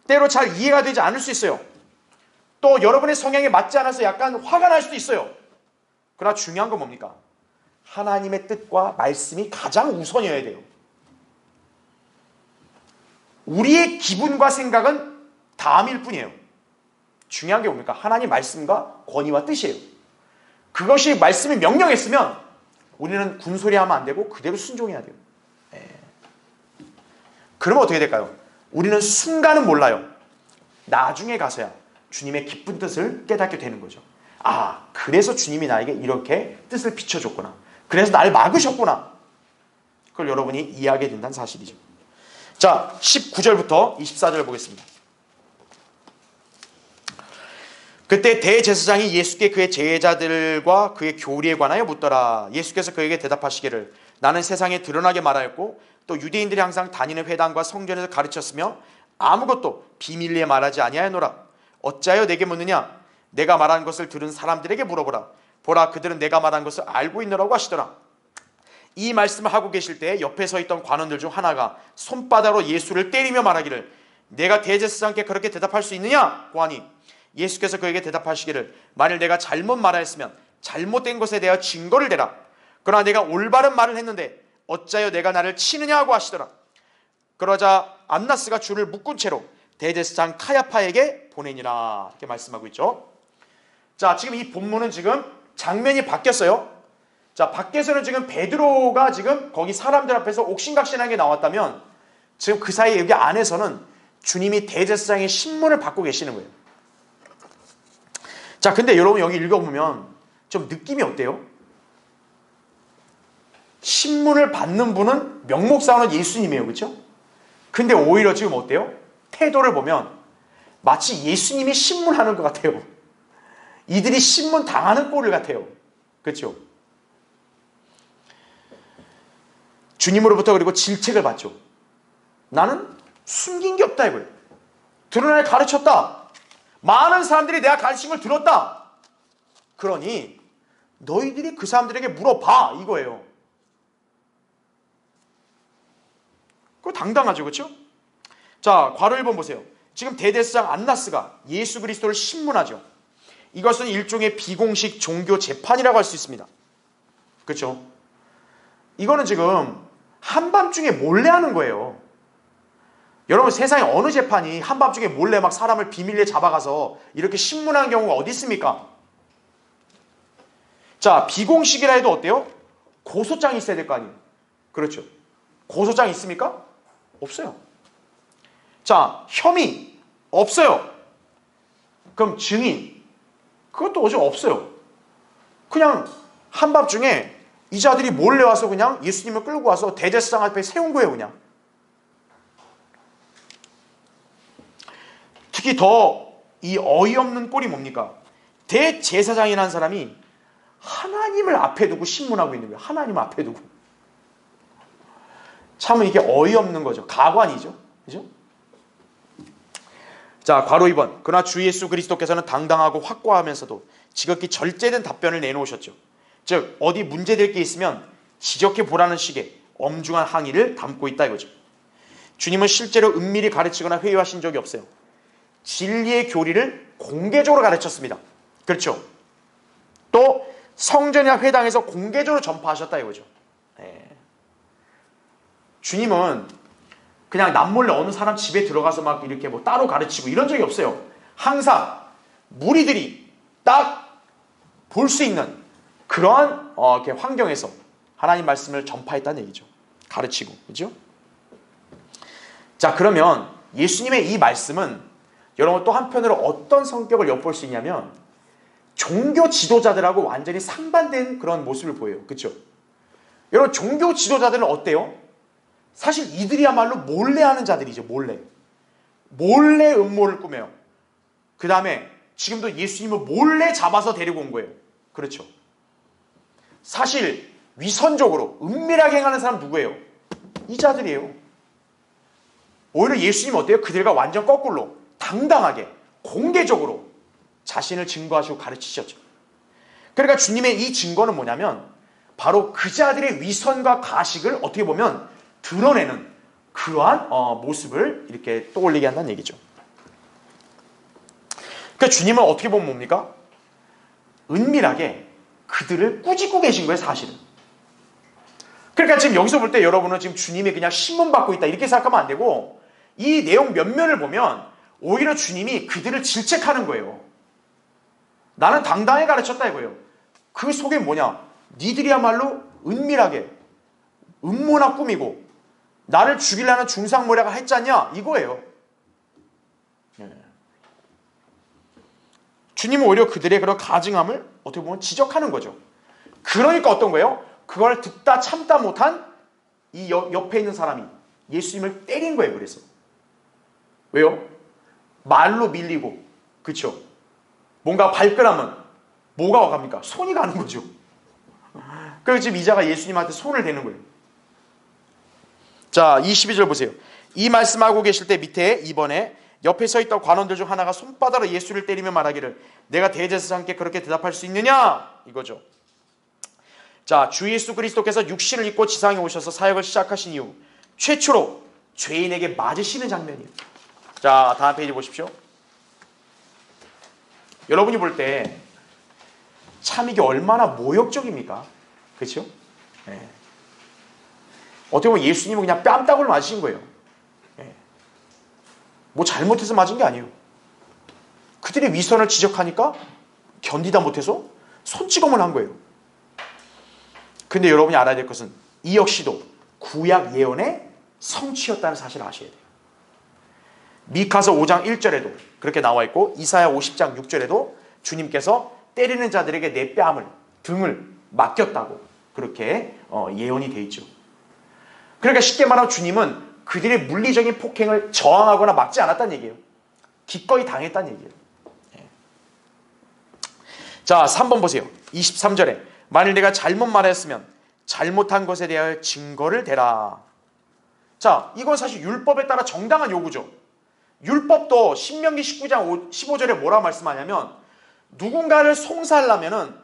때로 잘 이해가 되지 않을 수 있어요. 또 여러분의 성향에 맞지 않아서 약간 화가 날 수도 있어요. 그러나 중요한 건 뭡니까? 하나님의 뜻과 말씀이 가장 우선이어야 돼요. 우리의 기분과 생각은 다음일 뿐이에요. 중요한 게 뭡니까? 하나님 말씀과 권위와 뜻이에요. 그것이 말씀이 명령했으면 우리는 군소리하면 안 되고 그대로 순종해야 돼요. 그러면 어떻게 될까요? 우리는 순간은 몰라요. 나중에 가서야 주님의 기쁜 뜻을 깨닫게 되는 거죠. 아, 그래서 주님이 나에게 이렇게 뜻을 비춰줬구나. 그래서 나를 막으셨구나. 그걸 여러분이 이해하게 된다는 사실이죠. 자, 19절부터 24절 보겠습니다. 그때 대제사장이 예수께 그의 제자들과 그의 교리에 관하여 묻더라. 예수께서 그에게 대답하시기를 나는 세상에 드러나게 말하였고 또 유대인들이 항상 다니는 회당과 성전에서 가르쳤으며 아무것도 비밀리에 말하지 아니하였노라. 어찌하여 내게 묻느냐? 내가 말한 것을 들은 사람들에게 물어보라. 보라, 그들은 내가 말한 것을 알고 있노라고 하시더라. 이 말씀을 하고 계실 때 옆에 서 있던 관원들 중 하나가 손바닥으로 예수를 때리며 말하기를 내가 대제사장께 그렇게 대답할 수 있느냐고 하니 예수께서 그에게 대답하시기를 만일 내가 잘못 말하였으면 잘못된 것에 대하여 증거를 대라. 그러나 내가 올바른 말을 했는데 어찌하여 내가 나를 치느냐고 하시더라. 그러자 안나스가 줄을 묶은 채로 대제사장 카야파에게 보내니라. 이렇게 말씀하고 있죠. 자, 지금 이 본문은 지금 장면이 바뀌었어요. 자, 밖에서는 지금 베드로가 지금 거기 사람들 앞에서 옥신각신하게 나왔다면 지금 그 사이에 여기 안에서는 주님이 대제사장의 신문을 받고 계시는 거예요. 자, 근데 여러분 여기 읽어보면 좀 느낌이 어때요? 신문을 받는 분은 명목상으로는 예수님이에요. 그렇죠? 근데 오히려 지금 어때요? 태도를 보면 마치 예수님이 신문하는 것 같아요. 이들이 신문 당하는 꼴을 같아요. 그렇죠? 주님으로부터 그리고 질책을 받죠. 나는 숨긴 게 없다 이거예요. 드러나게 가르쳤다. 많은 사람들이 내가 가르친 걸 들었다. 그러니 너희들이 그 사람들에게 물어봐 이거예요. 그거 당당하죠. 그렇죠? 자, 괄호 1번 보세요. 지금 대제사장 안나스가 예수 그리스도를 신문하죠. 이것은 일종의 비공식 종교 재판이라고 할 수 있습니다. 그렇죠? 이거는 지금 한밤중에 몰래 하는 거예요. 여러분 세상에 어느 재판이 한밤중에 몰래 막 사람을 비밀리에 잡아가서 이렇게 신문하는 경우가 어디 있습니까? 자, 비공식이라 해도 어때요? 고소장이 있어야 될 거 아니에요. 그렇죠? 고소장 있습니까? 없어요. 자, 혐의 없어요. 그럼 증인 그것도 어제 없어요. 그냥 한밤중에 이 자들이 몰래 와서 그냥 예수님을 끌고 와서 대제사장 앞에 세운 거예요. 그냥. 특히 더 이 어이없는 꼴이 뭡니까? 대제사장이라는 사람이 하나님을 앞에 두고 신문하고 있는 거예요. 하나님을 앞에 두고. 참은 이게 어이없는 거죠. 가관이죠. 그죠? 자, 괄호 2번. 그러나 주 예수 그리스도께서는 당당하고 확고하면서도 지극히 절제된 답변을 내놓으셨죠. 즉 어디 문제될 게 있으면 지적해 보라는 식의 엄중한 항의를 담고 있다 이거죠. 주님은 실제로 은밀히 가르치거나 회유하신 적이 없어요. 진리의 교리를 공개적으로 가르쳤습니다. 그렇죠? 또 성전이나 회당에서 공개적으로 전파하셨다 이거죠. 네. 주님은 그냥 남몰래 어느 사람 집에 들어가서 막 이렇게 뭐 따로 가르치고 이런 적이 없어요. 항상 무리들이 딱 볼 수 있는 그러한 이렇게 환경에서 하나님 말씀을 전파했다는 얘기죠. 가르치고, 그죠? 자, 그러면 예수님의 이 말씀은 여러분 또 한편으로 어떤 성격을 엿볼 수 있냐면 종교 지도자들하고 완전히 상반된 그런 모습을 보여요. 그렇죠? 여러분 종교 지도자들은 어때요? 사실 이들이야말로 몰래 하는 자들이죠. 몰래 음모를 꾸며요. 그 다음에 지금도 예수님을 몰래 잡아서 데리고 온 거예요. 그렇죠? 사실 위선적으로 은밀하게 행하는 사람 누구예요? 이 자들이에요. 오히려 예수님 어때요? 그들과 완전 거꾸로 당당하게 공개적으로 자신을 증거하시고 가르치셨죠. 그러니까 주님의 이 증거는 뭐냐면 바로 그 자들의 위선과 가식을 어떻게 보면 드러내는 그러한 모습을 이렇게 떠올리게 한다는 얘기죠. 그러니까 주님은 어떻게 보면 뭡니까? 은밀하게 그들을 꾸짖고 계신 거예요, 사실은. 그러니까 지금 여기서 볼 때 여러분은 지금 주님이 그냥 신문 받고 있다 이렇게 생각하면 안 되고 이 내용 몇 면을 보면 오히려 주님이 그들을 질책하는 거예요. 나는 당당히 가르쳤다 이거예요. 그 속에 뭐냐? 니들이야말로 은밀하게 음모나 꾸미고 나를 죽이려는 중상모략을 했잖냐 이거예요. 주님은 오히려 그들의 그런 가증함을 어떻게 보면 지적하는 거죠. 그러니까 어떤 거예요? 그걸 듣다 참다 못한 이 옆에 있는 사람이 예수님을 때린 거예요. 그래서 왜요? 말로 밀리고, 그렇죠? 뭔가 발끈하면 뭐가 갑니까? 손이 가는 거죠. 그래서 지금 이자가 예수님한테 손을 대는 거예요. 자, 22절 보세요. 이 말씀하고 계실 때 밑에 2번에 옆에 서 있던 관원들 중 하나가 손바닥으로 예수를 때리며 말하기를 내가 대제사장께 그렇게 대답할 수 있느냐? 이거죠. 자, 주 예수 그리스도께서 육신을 입고 지상에 오셔서 사역을 시작하신 이후 최초로 죄인에게 맞으시는 장면이에요. 자, 다음 페이지 보십시오. 여러분이 볼 때 참 이게 얼마나 모욕적입니까? 그렇죠? 네. 어떻게 보면 예수님은 그냥 뺨따구를 맞으신 거예요. 네. 뭐 잘못해서 맞은 게 아니에요. 그들의 위선을 지적하니까 견디다 못해서 손찌검을 한 거예요. 근데 여러분이 알아야 될 것은 이 역시도 구약 예언의 성취였다는 사실을 아셔야 돼요. 미카서 5장 1절에도 그렇게 나와 있고 이사야 50장 6절에도 주님께서 때리는 자들에게 내 뺨을 등을 맡겼다고 그렇게 예언이 돼 있죠. 그러니까 쉽게 말하면 주님은 그들의 물리적인 폭행을 저항하거나 막지 않았다는 얘기예요. 기꺼이 당했다는 얘기예요. 자, 3번 보세요. 23절에 만일 내가 잘못 말했으면 잘못한 것에 대하여 증거를 대라. 자, 이건 사실 율법에 따라 정당한 요구죠. 율법도 신명기 19장 15절에 뭐라고 말씀하냐면 누군가를 송사하려면은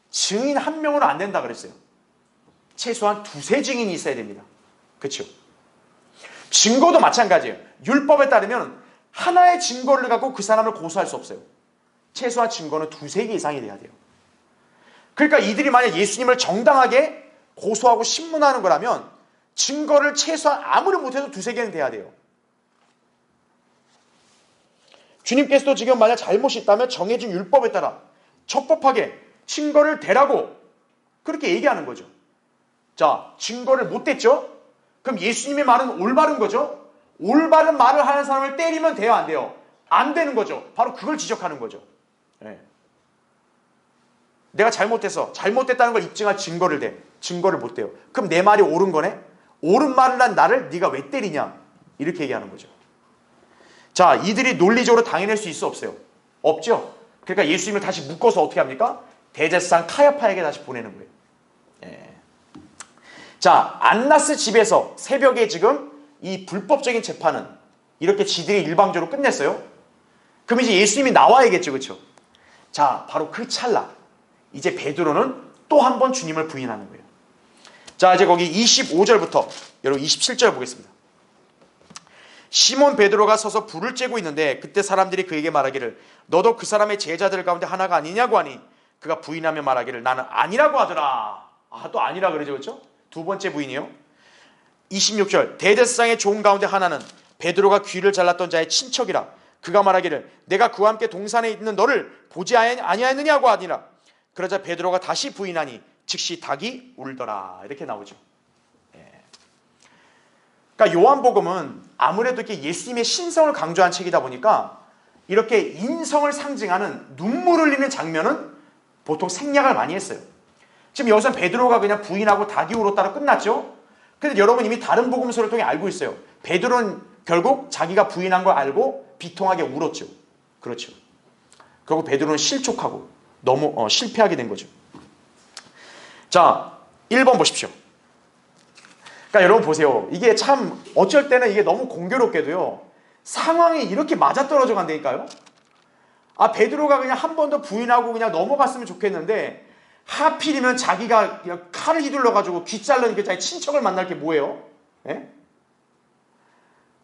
증인 한 명으로 안 된다 그랬어요. 최소한 두세 증인이 있어야 됩니다. 그렇죠? 증거도 마찬가지예요. 율법에 따르면 하나의 증거를 갖고 그 사람을 고소할 수 없어요. 최소한 증거는 두세 개 이상이 돼야 돼요. 그러니까 이들이 만약 예수님을 정당하게 고소하고 신문하는 거라면 증거를 최소한 아무리 못해도 두세 개는 돼야 돼요. 주님께서도 지금 만약 잘못이 있다면 정해진 율법에 따라 적법하게 증거를 대라고 그렇게 얘기하는 거죠. 자, 증거를 못 댔죠? 그럼 예수님의 말은 올바른 거죠? 올바른 말을 하는 사람을 때리면 돼요, 안 돼요? 안 되는 거죠. 바로 그걸 지적하는 거죠. 네. 내가 잘못됐다는 걸 입증할 증거를 대. 증거를 못 대요. 그럼 내 말이 옳은 거네? 옳은 말을 한 나를 네가 왜 때리냐? 이렇게 얘기하는 거죠. 자, 이들이 논리적으로 당해낼 수 있어 없어요? 없죠. 그러니까 예수님을 다시 묶어서 어떻게 합니까? 대제사장 카야파에게 다시 보내는 거예요. 예. 자, 안나스 집에서 새벽에 지금 이 불법적인 재판은 이렇게 지들이 일방적으로 끝냈어요. 그럼 이제 예수님이 나와야겠죠, 그렇죠? 자, 바로 그 찰나 이제 베드로는 또 한 번 주님을 부인하는 거예요. 자, 이제 거기 25절부터 여러분 27절 보겠습니다. 시몬 베드로가 서서 불을 쬐고 있는데 그때 사람들이 그에게 말하기를 너도 그 사람의 제자들 가운데 하나가 아니냐고 하니 그가 부인하며 말하기를 나는 아니라고 하더라. 아, 또 아니라 그러죠, 그렇죠? 두 번째 부인이요. 26절 대제사장의 종 가운데 하나는 베드로가 귀를 잘랐던 자의 친척이라 그가 말하기를 내가 그와 함께 동산에 있는 너를 보지 아니하였느냐고 하니라. 그러자 베드로가 다시 부인하니 즉시 닭이 울더라. 이렇게 나오죠. 그러니까 요한복음은 아무래도 이렇게 예수님의 신성을 강조한 책이다 보니까 이렇게 인성을 상징하는 눈물 흘리는 장면은 보통 생략을 많이 했어요. 지금 여기서 베드로가 그냥 부인하고 닭이 울었다로 끝났죠. 근데 여러분 이미 다른 복음서를 통해 알고 있어요. 베드로는 결국 자기가 부인한 걸 알고 비통하게 울었죠. 그렇죠. 결국 베드로는 실족하고 너무 실패하게 된 거죠. 자, 1번 보십시오. 그러니까 여러분 보세요. 이게 참 어쩔 때는 이게 너무 공교롭게도요. 상황이 이렇게 맞아떨어져 간다니까요. 아, 베드로가 그냥 한 번 더 부인하고 그냥 넘어갔으면 좋겠는데 하필이면 자기가 그냥 칼을 휘둘러가지고 귀 자르니까 자기 친척을 만날 게 뭐예요? 예?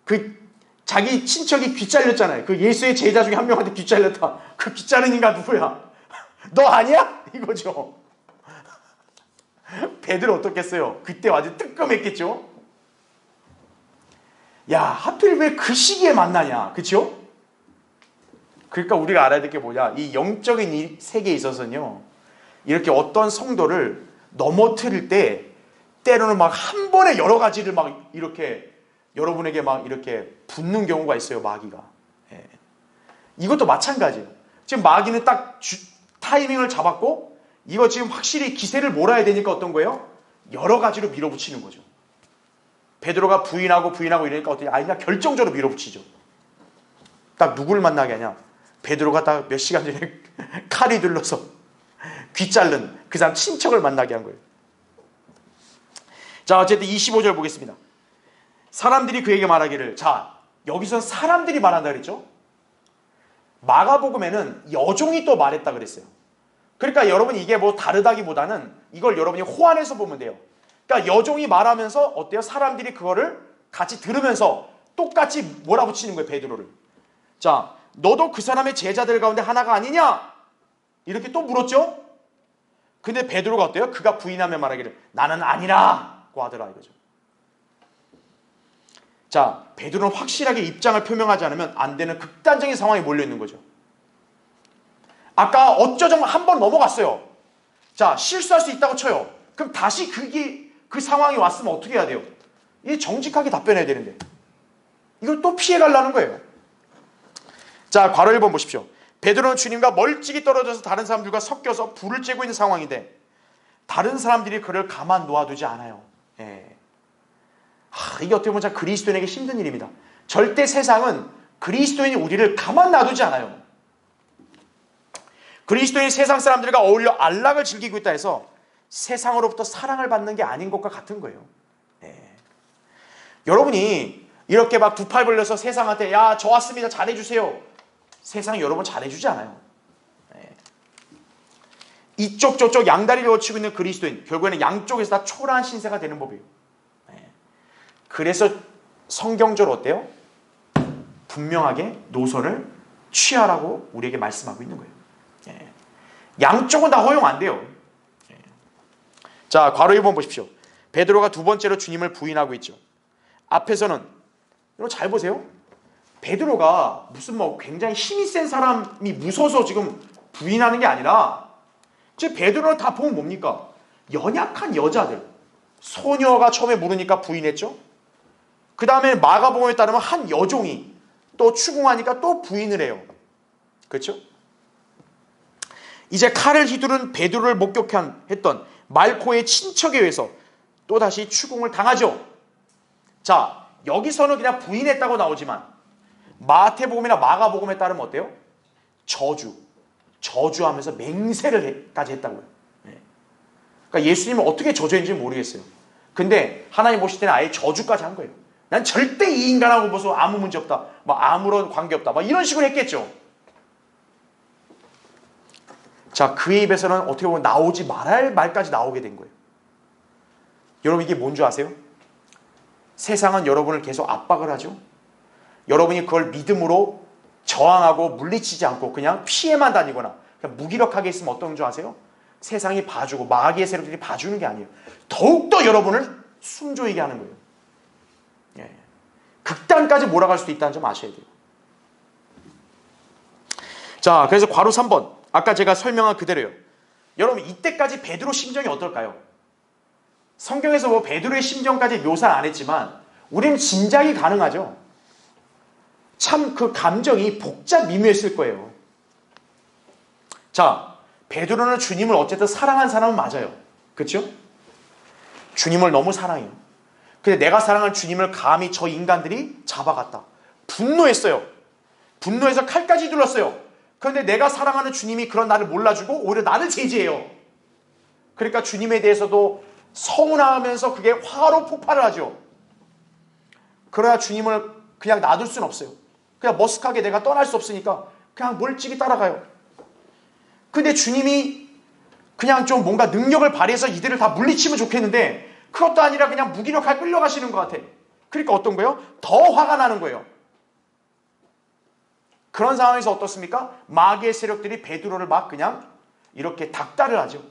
그 자기 친척이 귀 잘렸잖아요. 그 예수의 제자 중에 한 명한테 귀 잘렸다. 그 귀 자른 인간 누구야? 너 아니야? 이거죠. 베드로 어떻겠어요? 그때 완전 뜨끔했겠죠? 야, 하필 왜 그 시기에 만나냐? 그쵸? 그러니까 우리가 알아야 될 게 뭐냐? 이 영적인 이 세계에 있어서는요, 이렇게 어떤 성도를 넘어뜨릴 때 때로는 막 한 번에 여러 가지를 막 이렇게 여러분에게 막 이렇게 붙는 경우가 있어요, 마귀가. 예. 이것도 마찬가지예요. 지금 마귀는 딱 타이밍을 잡았고 이거 지금 확실히 기세를 몰아야 되니까 어떤 거예요? 여러 가지로 밀어붙이는 거죠. 베드로가 부인하고 이러니까 어떻게 아니냐? 결정적으로 밀어붙이죠. 딱 누굴 만나게 하냐? 베드로가 딱 몇 시간 전에 칼이 들러서 귀 자른 그 사람 친척을 만나게 한 거예요. 자, 어쨌든 25절 보겠습니다. 사람들이 그에게 말하기를, 자, 여기선 사람들이 말한다 그랬죠? 마가복음에는 여종이 또 말했다 그랬어요. 그러니까 여러분 이게 뭐 다르다기보다는 이걸 여러분이 호환해서 보면 돼요. 그러니까 여종이 말하면서 어때요? 사람들이 그거를 같이 들으면서 똑같이 몰아붙이는 거예요, 베드로를. 자, 너도 그 사람의 제자들 가운데 하나가 아니냐? 이렇게 또 물었죠? 근데 베드로가 어때요? 그가 부인하며 말하기를 나는 아니라고 하더라 이거죠. 자, 베드로는 확실하게 입장을 표명하지 않으면 안 되는 극단적인 상황에 몰려 있는 거죠. 아까 어쩌정 한 번 넘어갔어요. 자, 실수할 수 있다고 쳐요. 그럼 다시 그 상황이 왔으면 어떻게 해야 돼요? 이 정직하게 답변해야 되는데 이걸 또 피해 가려는 거예요. 자, 괄호 1번 보십시오. 베드로는 주님과 멀찍이 떨어져서 다른 사람들과 섞여서 불을 쬐고 있는 상황인데 다른 사람들이 그를 가만 놓아두지 않아요. 예. 이게 어떻게 보면 참 그리스도인에게 힘든 일입니다. 절대 세상은 그리스도인이 우리를 가만 놔두지 않아요. 그리스도인이 세상 사람들과 어울려 안락을 즐기고 있다 해서 세상으로부터 사랑을 받는 게 아닌 것과 같은 거예요. 예. 여러분이 이렇게 막 두 팔 벌려서 세상한테 야, 저 왔습니다. 잘해주세요. 세상이 여러분 잘해주지 않아요. 예. 이쪽 저쪽 양다리를 거치고 있는 그리스도인, 결국에는 양쪽에서 다 초라한 신세가 되는 법이에요. 예. 그래서 성경적으로 어때요? 분명하게 노선을 취하라고 우리에게 말씀하고 있는 거예요. 예. 양쪽은 다 허용 안 돼요. 예. 자, 괄호 1번 보십시오. 베드로가 두 번째로 주님을 부인하고 있죠. 앞에서는 여러분 잘 보세요. 베드로가 무슨 뭐 굉장히 힘이 센 사람이 무서워서 지금 부인하는 게 아니라 지금 베드로를 다 보면 뭡니까? 연약한 여자들, 소녀가 처음에 물으니까 부인했죠. 그 다음에 마가복음에 따르면 한 여종이 또 추궁하니까 또 부인을 해요. 그렇죠? 이제 칼을 휘두른 베드로를 목격했던 말코의 친척에 의해서 또다시 추궁을 당하죠. 자, 여기서는 그냥 부인했다고 나오지만 마태복음이나 마가복음에 따르면 어때요? 저주하면서 맹세를까지 했다고요. 네. 그러니까 예수님은 어떻게 저주했는지 모르겠어요. 근데 하나님 보실 때는 아예 저주까지 한 거예요. 난 절대 이 인간하고 무슨 아무 문제 없다, 막 아무런 관계 없다, 막 이런 식으로 했겠죠. 자, 그의 입에서는 어떻게 보면 나오지 말할 말까지 나오게 된 거예요. 여러분, 이게 뭔 줄 아세요? 세상은 여러분을 계속 압박을 하죠. 여러분이 그걸 믿음으로 저항하고 물리치지 않고 그냥 피해만 다니거나 그냥 무기력하게 있으면 어떤 줄 아세요? 세상이 봐주고 마귀의 세력들이 봐주는 게 아니에요. 더욱더 여러분을 숨조이게 하는 거예요. 예. 극단까지 몰아갈 수도 있다는 점 아셔야 돼요. 자, 그래서 괄호 3번. 아까 제가 설명한 그대로요. 여러분, 이때까지 베드로 심정이 어떨까요? 성경에서 뭐 베드로의 심정까지 묘사를 안 했지만 우리는 짐작이 가능하죠. 참 그 감정이 복잡 미묘했을 거예요. 자, 베드로는 주님을 어쨌든 사랑한 사람은 맞아요. 그렇죠? 주님을 너무 사랑해요. 근데 내가 사랑하는 주님을 감히 저 인간들이 잡아갔다. 분노했어요. 분노해서 칼까지 둘렀어요. 그런데 내가 사랑하는 주님이 그런 나를 몰라주고 오히려 나를 제지해요. 그러니까 주님에 대해서도 서운하면서 그게 화로 폭발을 하죠. 그러나 주님을 그냥 놔둘 수는 없어요. 그냥 머쓱하게 내가 떠날 수 없으니까 그냥 멀찍이 따라가요. 근데 주님이 그냥 좀 뭔가 능력을 발휘해서 이들을 다 물리치면 좋겠는데 그것도 아니라 그냥 무기력하게 끌려가시는 것 같아. 그러니까 어떤 거예요? 더 화가 나는 거예요. 그런 상황에서 어떻습니까? 마귀의 세력들이 베드로를 막 그냥 이렇게 닥달을 하죠.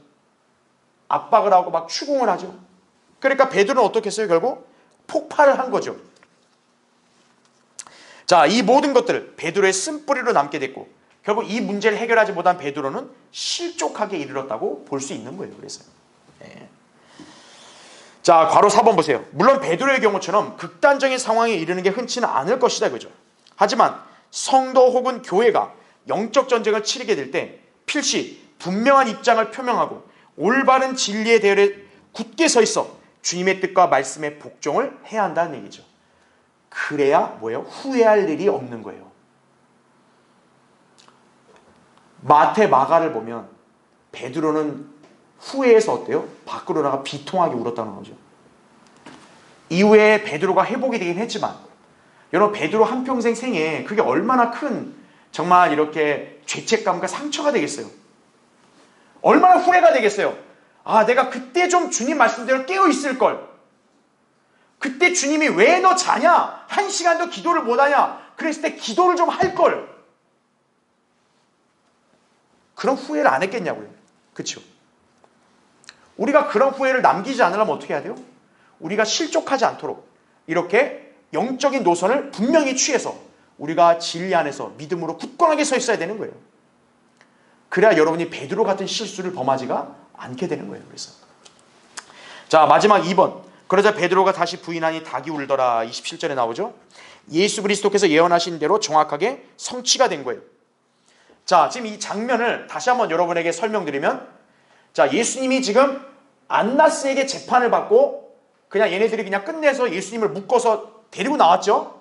압박을 하고 막 추궁을 하죠. 그러니까 베드로는 어떻게 했어요? 결국 폭발을 한 거죠. 자, 이 모든 것들 베드로의 쓴뿌리로 남게 됐고 결국 이 문제를 해결하지 못한 베드로는 실족하게 이르렀다고 볼 수 있는 거예요. 그래서 네. 자, 괄호 4번 보세요. 물론 베드로의 경우처럼 극단적인 상황에 이르는 게 흔치는 않을 것이다 이거죠. 하지만 성도 혹은 교회가 영적 전쟁을 치르게 될 때 필시 분명한 입장을 표명하고 올바른 진리의 대열에 굳게 서 있어 주님의 뜻과 말씀에 복종을 해야 한다는 얘기죠. 그래야 뭐예요? 후회할 일이 없는 거예요. 마태, 마가를 보면 베드로는 후회해서 어때요? 밖으로 나가 비통하게 울었다는 거죠. 이후에 베드로가 회복이 되긴 했지만 여러분, 베드로 한평생 생에 그게 얼마나 큰 정말 이렇게 죄책감과 상처가 되겠어요. 얼마나 후회가 되겠어요. 아, 내가 그때 좀 주님 말씀대로 깨어있을걸. 그때 주님이 왜 너 자냐? 1시간도 기도를 못하냐? 그랬을 때 기도를 좀 할걸. 그런 후회를 안 했겠냐고요. 그렇죠? 우리가 그런 후회를 남기지 않으려면 어떻게 해야 돼요? 우리가 실족하지 않도록 이렇게 영적인 노선을 분명히 취해서 우리가 진리 안에서 믿음으로 굳건하게 서 있어야 되는 거예요. 그래야 여러분이 베드로 같은 실수를 범하지가 않게 되는 거예요. 그래서 자, 마지막 2번. 그러자 베드로가 다시 부인하니 닭이 울더라. 27절에 나오죠. 예수 그리스도께서 예언하신 대로 정확하게 성취가 된 거예요. 자, 지금 이 장면을 다시 한번 여러분에게 설명드리면, 자, 예수님이 지금 안나스에게 재판을 받고 그냥 얘네들이 그냥 끝내서 예수님을 묶어서 데리고 나왔죠.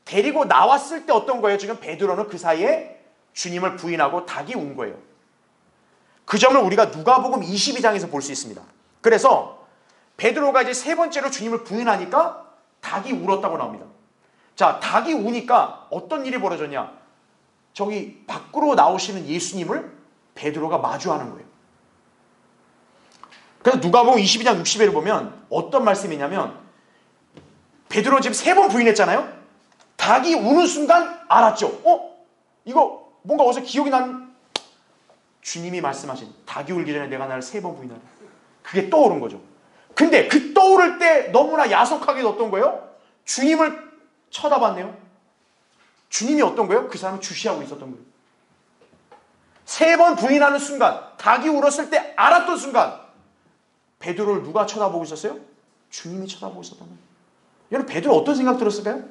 데리고 나왔을 때 어떤 거예요? 지금 베드로는 그 사이에 주님을 부인하고 닭이 운 거예요. 그 점을 우리가 누가복음 22장에서 볼 수 있습니다. 그래서 베드로가 이제 세 번째로 주님을 부인하니까 닭이 울었다고 나옵니다. 자, 닭이 우니까 어떤 일이 벌어졌냐? 저기 밖으로 나오시는 예수님을 베드로가 마주하는 거예요. 그래서 누가복음 22장 60회를 보면 어떤 말씀이냐면, 베드로 지금 세 번 부인했잖아요. 닭이 우는 순간 알았죠. 이거 뭔가 어디서 기억이 난, 주님이 말씀하신 닭이 울기 전에 내가 나를 세 번 부인하라. 그게 떠오른 거죠. 근데 그 떠오를 때 너무나 야속하게 어떤 거예요? 주님을 쳐다봤네요. 주님이 어떤 거예요? 그 사람을 주시하고 있었던 거예요. 세 번 부인하는 순간, 닭이 울었을 때 알았던 순간, 베드로를 누가 쳐다보고 있었어요? 주님이 쳐다보고 있었던 거예요. 여러분, 베드로 어떤 생각 들었을까요?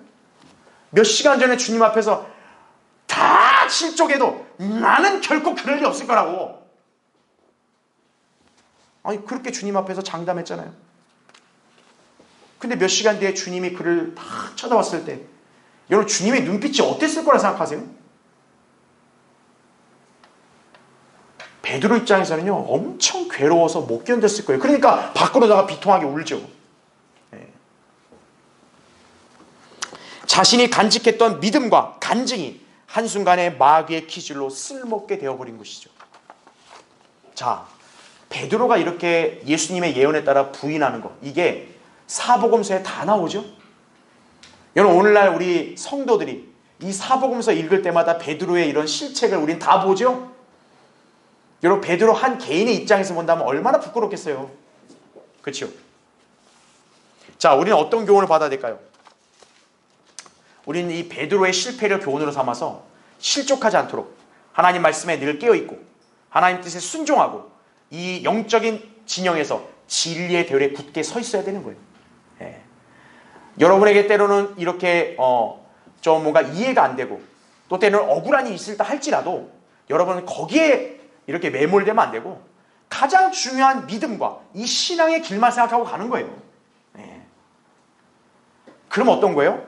몇 시간 전에 주님 앞에서 다 실족해도 나는 결코 그럴 리 없을 거라고. 아니, 그렇게 주님 앞에서 장담했잖아요. 근데 몇 시간 뒤에 주님이 그를 다 쳐다봤을 때, 여러분, 주님의 눈빛이 어땠을 거라 생각하세요? 베드로 입장에서는요, 엄청 괴로워서 못 견뎠을 거예요. 그러니까 밖으로 나가 비통하게 울죠. 네. 자신이 간직했던 믿음과 간증이 한순간에 마귀의 기질로 쓸모없게 되어버린 것이죠. 자, 베드로가 이렇게 예수님의 예언에 따라 부인하는 것, 이게 사복음서에 다 나오죠. 여러분, 오늘날 우리 성도들이 이 사복음서 읽을 때마다 베드로의 이런 실책을 우린 다 보죠. 여러분, 베드로 한 개인의 입장에서 본다면 얼마나 부끄럽겠어요. 그렇죠? 자, 우리는 어떤 교훈을 받아야 될까요? 우리는 이 베드로의 실패를 교훈으로 삼아서 실족하지 않도록 하나님 말씀에 늘 깨어있고 하나님 뜻에 순종하고 이 영적인 진영에서 진리의 대열에 굳게 서 있어야 되는 거예요. 예. 여러분에게 때로는 이렇게 좀 뭔가 이해가 안 되고 또 때로는 억울한 일이 있을 때 할지라도 여러분은 거기에 이렇게 매몰되면 안 되고 가장 중요한 믿음과 이 신앙의 길만 생각하고 가는 거예요. 예. 그럼 어떤 거예요?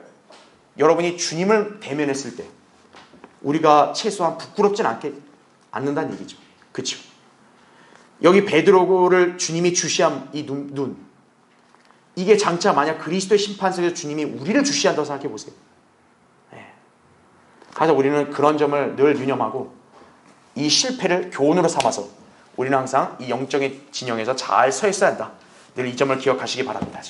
여러분이 주님을 대면했을 때 우리가 최소한 부끄럽진 않는다는 얘기죠. 그렇죠? 여기 베드로를 주님이 주시한 이 눈, 이게 장차 만약 그리스도의 심판석에서 주님이 우리를 주시한다고 생각해 보세요. 네. 그래서 우리는 그런 점을 늘 유념하고 이 실패를 교훈으로 삼아서 우리는 항상 이 영적인 진영에서 잘 서 있어야 한다. 늘 이 점을 기억하시기 바랍니다.